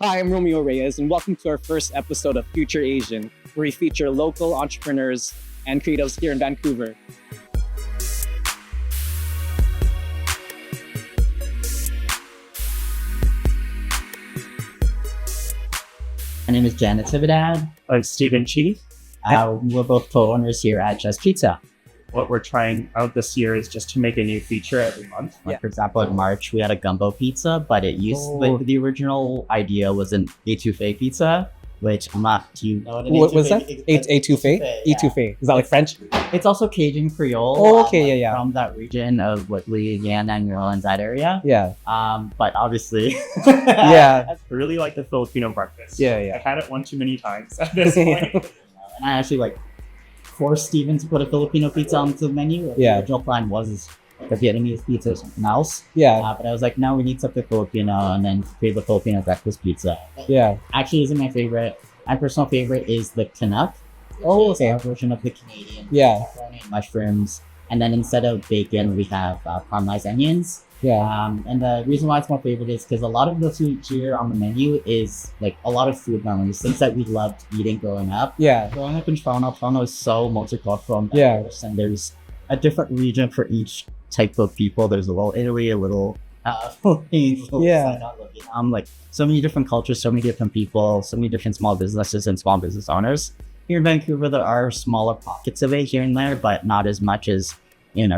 Hi, I'm Romeo Reyes, and welcome to our first episode of FUTR.AZN, where we feature local entrepreneurs and creatives here in Vancouver. My name is Natividad. I'm Stephen Chi. We're both co-owners here at Just Pizza. What we're trying out this year is just to make a new feature every month. For example, in March, we had a gumbo pizza, but the original idea was an etouffee pizza, which I'm not, do you know what an What was that? Etouffee? Etouffee. Is that like French? It's also Cajun Creole. Oh, okay, yeah. From that region of what Louisiana and New Orleans, that area. Yeah. But obviously, Yeah. I really like the Filipino breakfast. Yeah. I've had it one too many times at this point. And I actually forced Steven to put a Filipino pizza on the menu. Yeah. The original plan was the Vietnamese pizza or something else. Yeah. But I was like, no, we need something Filipino, and then create the Filipino breakfast pizza. Yeah. Actually, isn't my favorite. My personal favorite is the Canuck. Oh, It's okay. our version of the Canadian. Yeah. Macaroni and mushrooms. And then instead of bacon, we have caramelized onions. Yeah. And the reason why it's my favorite is because a lot of the food here on the menu is like a lot of food memories, things that we loved eating growing up. Yeah. Growing up in Toronto is so multicultural. Yeah. And there's a different region for each type of people. There's a little Italy, a little Philippines, a little Yeah. like so many different cultures, so many different people, so many different small businesses and small business owners. Here in Vancouver, there are smaller pockets of it here and there, but not as much as,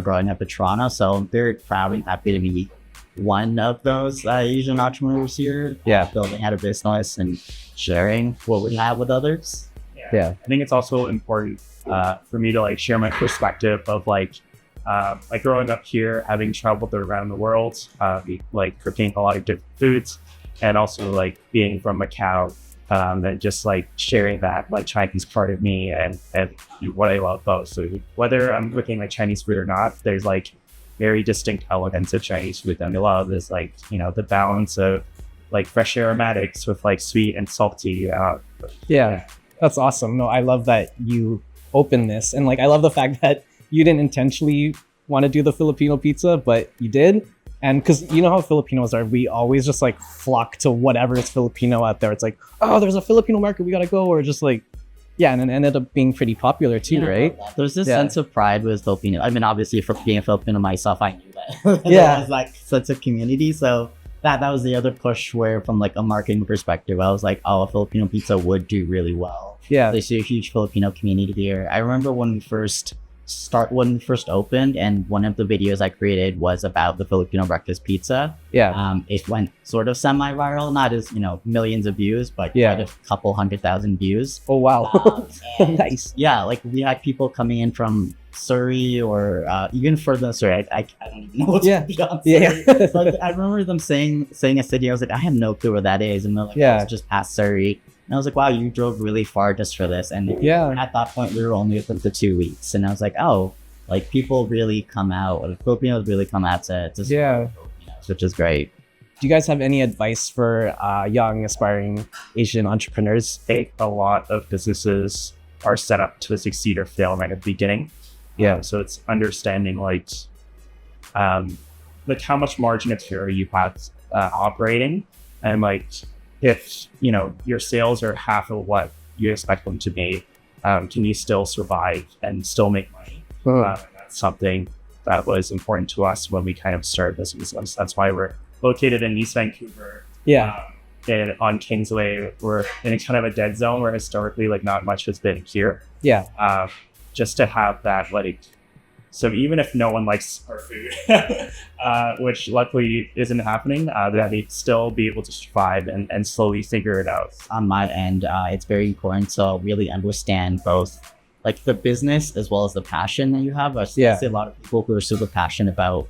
growing up in Toronto. So I'm very proud and happy to be one of those Asian entrepreneurs here. Yeah. Building out a business and sharing what we have with others. Yeah. I think it's also important for me to share my perspective of growing up here, having traveled around the world, cooking a lot of different foods, and also being from Macau. And just sharing that Chinese part of me and what I love about food. Whether I'm cooking Chinese food or not, there's very distinct elements of Chinese food that I love. Is the balance of fresh aromatics with sweet and salty. Yeah. That's awesome. No, I love that you open this, and I love the fact that you didn't intentionally want to do the Filipino pizza, but you did. And because you know how Filipinos are, we always just flock to whatever is Filipino out there. It's oh, there's a Filipino market, we gotta go. Or just yeah, and it ended up being pretty popular too, right? There's this sense of pride with Filipino. I mean, obviously, for being a Filipino myself, I knew that. Yeah. It was sense of community. So that was the other push where, from a marketing perspective, I was oh, a Filipino pizza would do really well. Yeah. There's a huge Filipino community here. I remember when we first opened, and one of the videos I created was about the Filipino breakfast pizza. Yeah. It went sort of semi-viral, not as millions of views, but Yeah. quite a couple 100,000 views. Oh wow. And Nice. yeah, we had people coming in from Surrey or even further than Surrey. I don't even know what's Yeah. beyond Yeah. Surrey. But I remember them saying a city. I was I have no clue where that is, and they're Yeah. it's just past Surrey. And I was wow, you drove really far just for this. And Yeah. at that point, we were only open for 2 weeks, and I was oh, people really come out, or Filipinos really come out to Yeah. Filipinos, which is great. Do you guys have any advice for young aspiring Asian entrepreneurs? I think a lot of businesses are set up to succeed or fail right at the beginning. Yeah. So it's understanding how much margin of error you have operating, and if your sales are half of what you expect them to be, can you still survive and still make money? That's something that was important to us when we kind of started this business. That's why we're located in East Vancouver. Yeah. And on Kingsway, we're in kind of a dead zone where historically not much has been here. Yeah. Just to have that so even if no one likes our food, which luckily isn't happening, that they still be able to survive and slowly figure it out. On my end, it's very important to really understand both the business as well as the passion that you have. I see a lot of people who are super passionate about,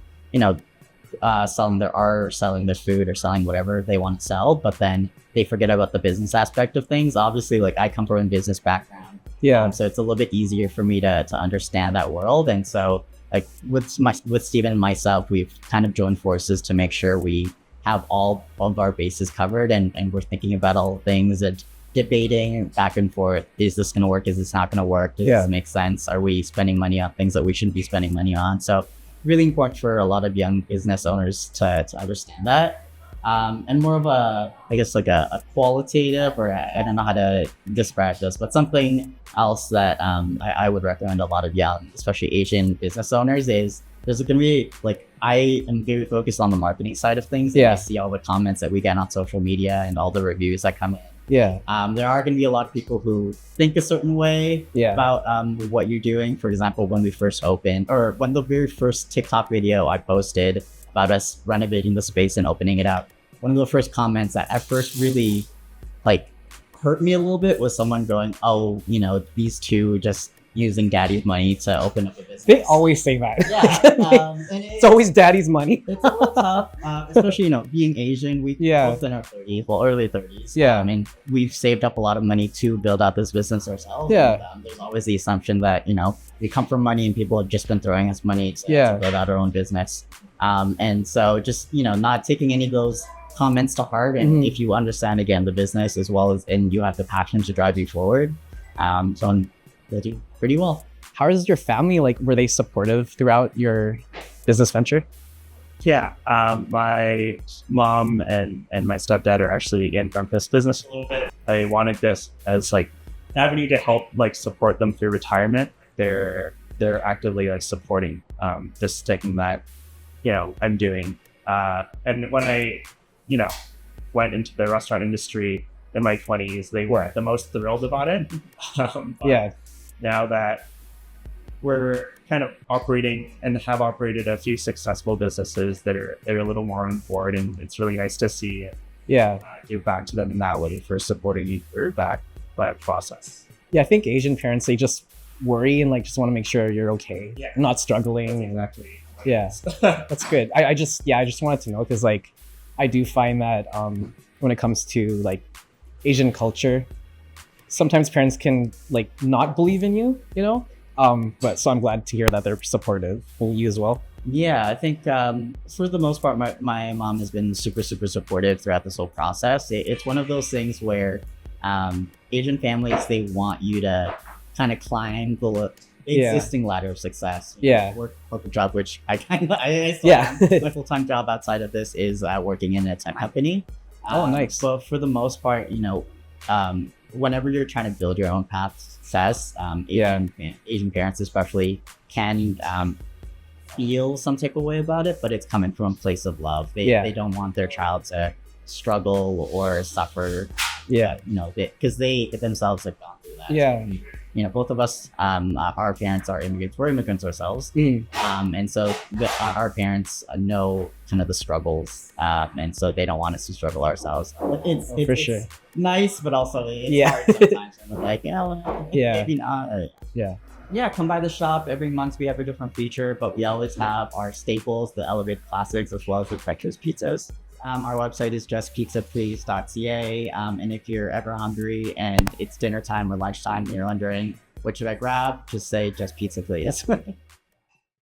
selling their food or selling whatever they want to sell, but then they forget about the business aspect of things. Obviously, I come from a business background. Yeah. So it's a little bit easier for me to understand that world. And so with Steven and myself, we've kind of joined forces to make sure we have all of our bases covered, and we're thinking about all things and debating back and forth. Is this going to work? Is this not going to work? Does this make sense? Are we spending money on things that we shouldn't be spending money on? So really important for a lot of young business owners to understand that. And more of a, I guess, like a qualitative, or I don't know how to describe this, but something else that I would recommend a lot of especially Asian business owners is there's going to be like, I am very focused on the marketing side of things. Yeah. I see all the comments that we get on social media and all the reviews that come in. Yeah. There are going to be a lot of people who think a certain way Yeah. about what you're doing. For example, when we first opened, or when the very first TikTok video I posted about us renovating the space and opening it up, one of the first comments that at first really like hurt me a little bit was someone going, "Oh, you know, these two just using daddy's money to open up a business." They always say that. Yeah, and It's always daddy's money. it's a little tough, especially, you know, being Asian. We Yeah. both in our 30s, well, early 30s. Yeah. I mean, we've saved up a lot of money to build out this business ourselves. Yeah. And, there's always the assumption that, you know, we come from money and people have just been throwing us money to Yeah. build out our own business. And so just, you know, not taking any of those comments to heart. And Mhm. if you understand, again, the business as well as, and you have the passion to drive you forward, so they do pretty well. How is your family like? Were they supportive throughout your business venture? Yeah, my mom and my stepdad are actually in this business a little bit. I wanted this as like an avenue to help like support them through retirement. They're actively like supporting this thing that, you know, I'm doing. And when I, you know, went into the restaurant industry in my 20s, they weren't the most thrilled about it. But Yeah. now that we're kind of operating and have operated a few successful businesses they're a little more on board, and it's really nice to see Yeah. give back to them in that way for supporting you through that process. Yeah. I think Asian parents, they just worry and like just want to make sure you're okay. Yeah. Not struggling. Exactly. Yeah. That's good. I just wanted to know, because like I do find that when it comes to like Asian culture, sometimes parents can like not believe in you, you know? But so I'm glad to hear that they're supportive. Will you as well? Yeah, I think for the most part, my mom has been super, super supportive throughout this whole process. It's one of those things where Asian families, they want you to kind of climb the Yeah. existing ladder of success. Yeah. Work a corporate job, which I still Yeah. am. My full-time job outside of this is working in a tech company. Oh, nice. But for the most part, you know, whenever you're trying to build your own path to success, Asian parents especially can feel some type of way about it, but it's coming from a place of love. They don't want their child to struggle or suffer. Yeah. You know, because they themselves have gone through that. Yeah. You know, both of us, our parents are immigrants. We're immigrants ourselves. Mm. And so our parents know kind of the struggles, and so they don't want us to struggle ourselves. It's For sure. nice, but also it's Yeah. hard sometimes. And we're like, yeah, well, Yeah. maybe not. Yeah. Yeah, come by the shop. Every month we have a different feature, but we always have our staples, the elevated classics, as well as the breakfast pizzas. Our website is justpizzaplease.ca. And if you're ever hungry and it's dinner time or lunchtime and you're wondering what should I grab, just say just pizza please.